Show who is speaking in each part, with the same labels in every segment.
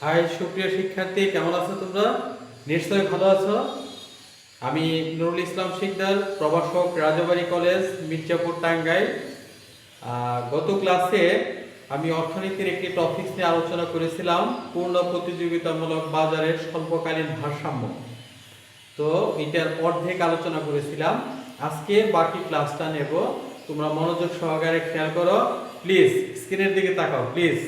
Speaker 1: High সুপ্রিয় শিক্ষার্থী, কেমন আছো তোমরা? নিশ্চয়ই ভালো আছো। আমি নুরুল ইসলাম শিকদার, প্রভাষক, রাজাবাড়ী কলেজ, মির্জাপুর, টাঙ্গাইল। গত ক্লাসে আমি অর্থনীতির একটি টপিকস নিয়ে আলোচনা করেছিলাম, পূর্ণ প্রতিযোগিতামূলক বাজারের স্বল্পকালীন ভারসাম্য। তো এটার অর্ধেক আলোচনা করেছিলাম। আজকে বাকি ক্লাসটা নেব। তোমরা মনোযোগ সহকারে খেয়াল করো প্লিজ, স্ক্রিনের দিকে তাকাও প্লিজ।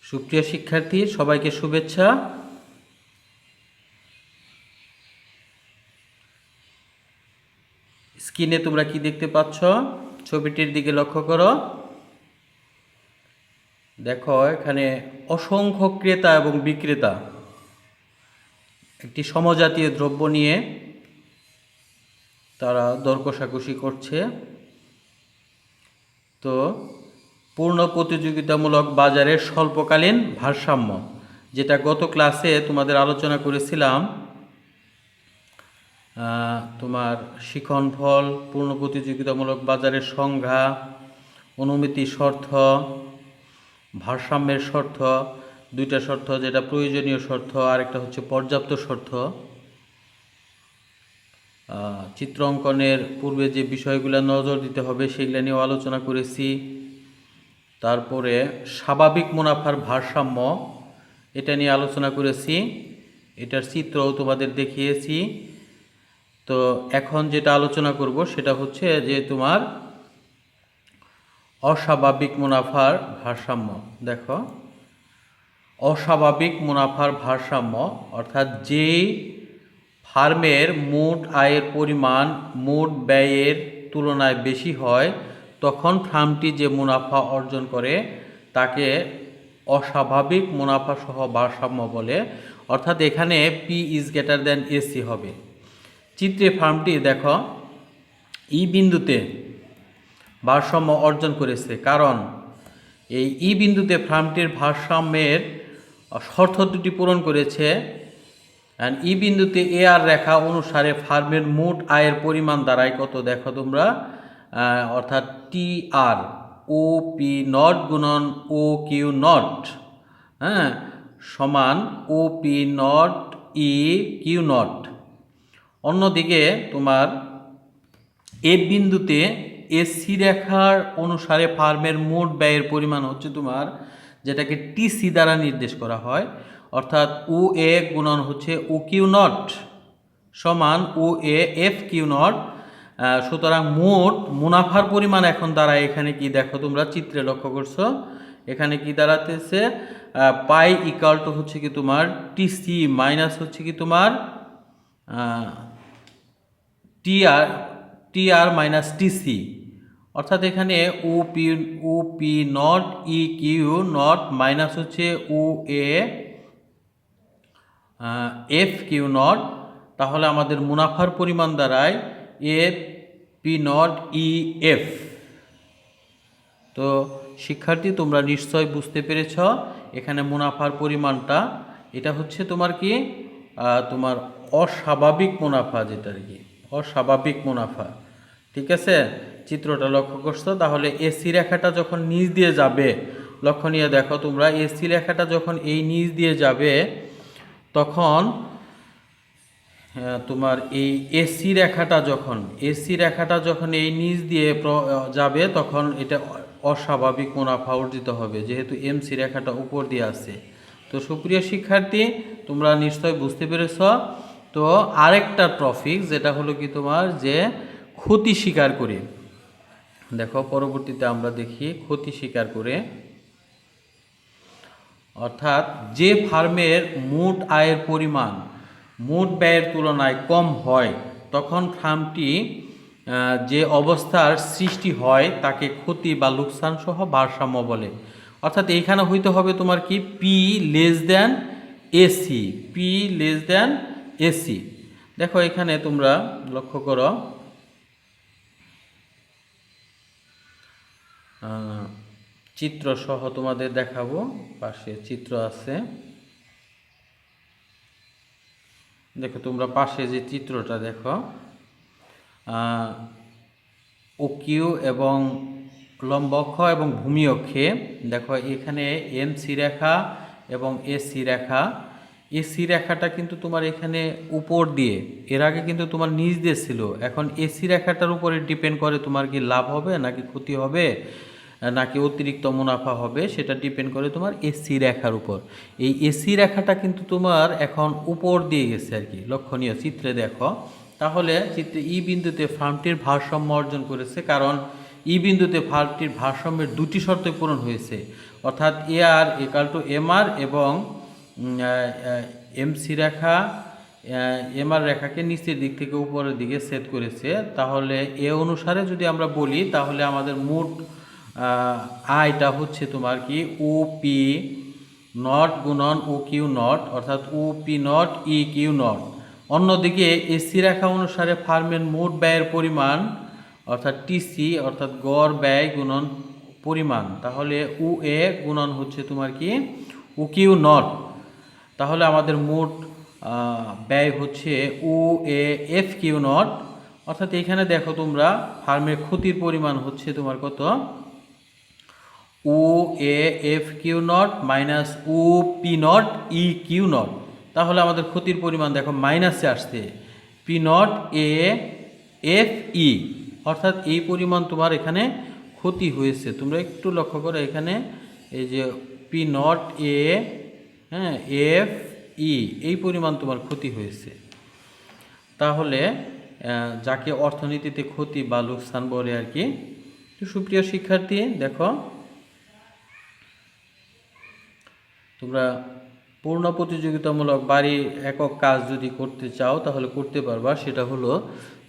Speaker 1: সুপ্রিয় শিক্ষার্থী, সবাইকে শুভেচ্ছা। স্ক্রিনে তোমরা কি দেখতে পাচ্ছ? ছবিটির দিকে লক্ষ্য করো। দেখো, এখানে অসংখ্য ক্রেতা এবং বিক্রেতা একটি সমজাতীয় দ্রব্য নিয়ে তারা দর কষাকষি করছে। তো পূর্ণ প্রতিযোগিতামূলক বাজারের স্বল্পকালীন ভারসাম্য, যেটা গত ক্লাসে তোমাদের আলোচনা করেছিলাম। তোমার শিখনফল, পূর্ণ প্রতিযোগিতামূলক বাজারের সংজ্ঞা, অনুমিতি শর্ত, ভারসাম্যের শর্ত, দুইটা শর্ত, যেটা প্রয়োজনীয় শর্ত, আর একটা হচ্ছে পর্যাপ্ত শর্ত। চিত্র অঙ্কনের পূর্বে যে বিষয়গুলো নজর দিতে হবে সেগুলো নিয়েও আলোচনা করেছি। তারপরে স্বাভাবিক মুনাফার ভারসাম্য, এটা নিয়ে আলোচনা করেছি, এটার চিত্রও তোমাদের দেখিয়েছি। তো এখন যেটা আলোচনা করব সেটা হচ্ছে যে তোমার অস্বাভাবিক মুনাফার ভারসাম্য। দেখো, অস্বাভাবিক মুনাফার ভারসাম্য অর্থাৎ যে ফার্মের মোট আয়ের পরিমাণ মোট ব্যয়ের তুলনায় বেশি হয়, তখন ফার্মটি যে মুনাফা অর্জন করে তাকে অস্বাভাবিক মুনাফা সহ ভারসাম্য বলে। অর্থাৎ এখানে P is greater than AC হবে। চিত্রে ফার্মটি দেখো ই বিন্দুতে ভারসাম্য অর্জন করেছে, কারণ এই ই বিন্দুতে ফার্মটির ভারসাম্যের শর্ত দুটি পূরণ করেছে। অ্যান্ড ই বিন্দুতে এ আর রেখা অনুসারে ফার্মের মোট আয়ের পরিমাণ দাঁড়ায় কত দেখো তোমরা, অর্থাৎ টি আর ও পি নট গুণন ও কিউ নট, হ্যাঁ, সমান O P naught E Q naught. অন্যদিকে তোমার এ বিন্দুতে এসি রেখার অনুসারে ফার্মের মোট ব্যয়ের পরিমাণ হচ্ছে তোমার, যেটাকে টিসি দ্বারা নির্দেশ করা হয়, অর্থাৎ ও এ গুণন হচ্ছে ও কিউ নট সমান ও এ এফ কিউ নট। সুতরাং মোট মুনাফার পরিমাণ এখন দাঁড়ায় এখানে কি দেখো তোমরা চিত্রে লক্ষ্য করছো, এখানে কি দাঁড়াতেছে, পাই ইকাল টু হচ্ছে কি তোমার টিসি মাইনাস হচ্ছে কি তোমার টি আর মাইনাস টিসি। অর্থাৎ এখানে O P naught E Q naught minus হচ্ছে O A F Q naught. তাহলে আমাদের মুনাফার পরিমাণ দাঁড়ায় F P naught E F. তো শিক্ষার্থী, তোমরা নিশ্চয় বুঝতে পেরেছ এখানে মুনাফার পরিমাণটা, এটা হচ্ছে তোমার কি তোমার অস্বাভাবিক মুনাফা, যেটা আর কি অস্বাভাবিক মুনাফা। ঠিক আছে, চিত্রটা লক্ষ্য করছো? তাহলে এসি রেখাটা যখন নিচ দিয়ে যাবে, লক্ষণীয় দেখো তোমরা, এসি রেখাটা যখন এই নিচ দিয়ে যাবে তখন তোমার এই এসি রেখাটা যখন এই নিচ দিয়ে যাবে তখন এটা অস্বাভাবিক মুনাফা অর্জিত হবে, যেহেতু এমসি রেখাটা উপর দিয়ে আছে। তো সুপ্রিয় শিক্ষার্থী, তোমরা নিশ্চয় বুঝতে পেরেছ। তো আরেকটা টপিক যেটা হলো কি তোমার, যে ক্ষতি স্বীকার করে। দেখো, পরবর্তীতে আমরা দেখি ক্ষতি স্বীকার করে, অর্থাৎ যে ফার্মের মোট আয়ের পরিমাণ মোট ব্যয়ের তুলনায় কম হয়, তখন ফার্মটি যে অবস্থার সৃষ্টি হয় তাকে ক্ষতি বা লোকসান সহ ভারসাম্য বলে। অর্থাৎ এইখানে হইতে হবে তোমার কি P less than AC, P less than AC. দেখো এখানে তোমরা লক্ষ্য করো, চিত্র সহ তোমাদের দেখাবো, পাশে চিত্র আছে। দেখো তোমরা পাশে যে চিত্রটা দেখো, ও কিউ এবং লম্ব অক্ষ এবং ভূমি অক্ষে দেখো এখানে এমসি রেখা এবং এসি রেখা। এসি রেখাটা কিন্তু তোমার এখানে উপর দিয়ে, এর আগে কিন্তু তোমার নিচ দিয়ে ছিল, এখন এসি রেখাটার উপরে ডিপেন্ড করে তোমার কি লাভ হবে নাকি ক্ষতি হবে নাকি অতিরিক্ত মুনাফা হবে, সেটা ডিপেন্ড করে তোমার এসি রেখার উপর। এই এসি রেখাটা কিন্তু তোমার এখন উপর দিয়ে গেছে আর কি, লক্ষণীয় চিত্রে দেখো। তাহলে চিত্রে ই বিন্দুতে ফার্মটির ভারসাম্য অর্জন করেছে, কারণ ই বিন্দুতে ফার্মটির ভারসাম্যের দুটি শর্ত পূরণ হয়েছে, অর্থাৎ এ আর ইকাল টু এম আর এবং এমসি রেখা এমআর রেখাকে নিচের দিক থেকে উপরের দিকে সেট করেছে। তাহলে এ অনুসারে যদি আমরা বলি তাহলে আমাদের মোট আয়টা হচ্ছে তোমার কি ও পি নট গুণন ও কিউ নট, অর্থাৎ O P naught E Q naught. অন্যদিকে এসি রেখা অনুসারে ফার্মের মোট ব্যয়ের পরিমাণ অর্থাৎ টিসি অর্থাৎ গড় ব্যয় গুণন পরিমাণ, তাহলে ও এ গুণন হচ্ছে তোমার কি ও কিউ নট। তাহলে আমাদের মোট ব্যয় হচ্ছে O A F Q naught, অর্থাৎ এখানে দেখো তোমরা ফার্মের ক্ষতির পরিমাণ হচ্ছে তোমার কত O A F Q naught minus O P naught E Q naught. তাহলে আমাদের ক্ষতির পরিমাণ দেখো মাইনাসে আসছে P naught A F E, অর্থাৎ এই পরিমাণ তোমার এখানে ক্ষতি হয়েছে। তোমরা একটু লক্ষ্য করো এখানে এই যে পি নট এ এফ ই এই পরিমাণ তোমার ক্ষতি হয়েছে। তাহলে যাকে অর্থনীতিতে ক্ষতি বা লোকসান বলে আর কি। তো সুপ্রিয় শিক্ষার্থী দেখো তোমরা পূর্ণ প্রতিযোগিতামূলক বাড়ির একক কাজ যদি করতে চাও তাহলে করতে পারবা। সেটা হলো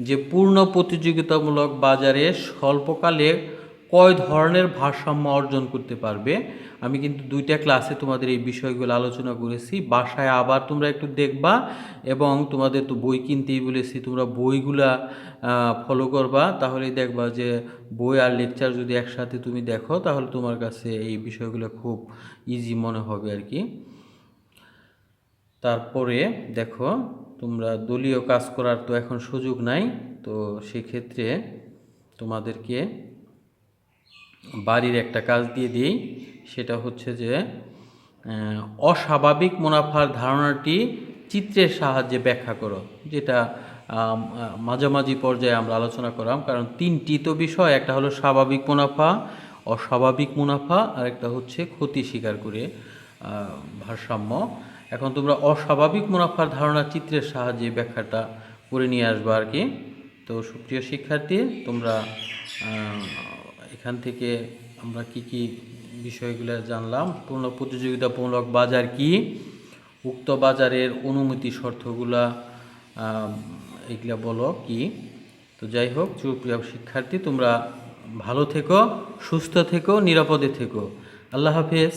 Speaker 1: যে পূর্ণ প্রতিযোগিতামূলক বাজারে স্বল্পকালে কয় ধরনের ভারসাম্য অর্জন করতে পারবে। আমি কিন্তু দুইটা ক্লাসে তোমাদের এই বিষয়গুলো আলোচনা করেছি, বাসায় আবার তোমরা একটু দেখবা এবং তোমাদের তো বই কিনতেই বলেছি, তোমরা বইগুলা ফলো করবা, তাহলেই দেখবা যে বই আর লেকচার যদি একসাথে তুমি দেখো তাহলে তোমার কাছে এই বিষয়গুলো খুব ইজি মনে হবে আর কি। তারপরে দেখো তোমরা দলীয় কাজ করার তো এখন সুযোগ নাই, তো সেক্ষেত্রে তোমাদেরকে বাড়ির একটা কাজ দিয়ে দিই। সেটা হচ্ছে যে অস্বাভাবিক মুনাফার ধারণাটি চিত্রের সাহায্যে ব্যাখ্যা করো, যেটা মাঝামাঝি পর্যায়ে আমরা আলোচনা করলাম। কারণ তিনটি তো বিষয়, একটা হলো স্বাভাবিক মুনাফা, অস্বাভাবিক মুনাফা, আর একটা হচ্ছে ক্ষতি স্বীকার করে ভারসাম্য। এখন তোমরা অস্বাভাবিক মুনাফার ধারণা চিত্রের সাহায্যে ব্যাখ্যাটা করে নিয়ে আসবে আর কি। তো সুপ্রিয় শিক্ষার্থী তোমরা এখান থেকে আমরা কি কি বিষয়গুলো জানলাম, পূর্ণ প্রতিযোগিতামূলক বাজার কি, উক্ত বাজারের অনুমতি শর্তগুলা এগুলা বলো কি। তো যাই হোক সুপ্রিয় শিক্ষার্থী তোমরা ভালো থেকো, সুস্থ থেকো, নিরাপদে থেকো। আল্লাহ হাফেজ।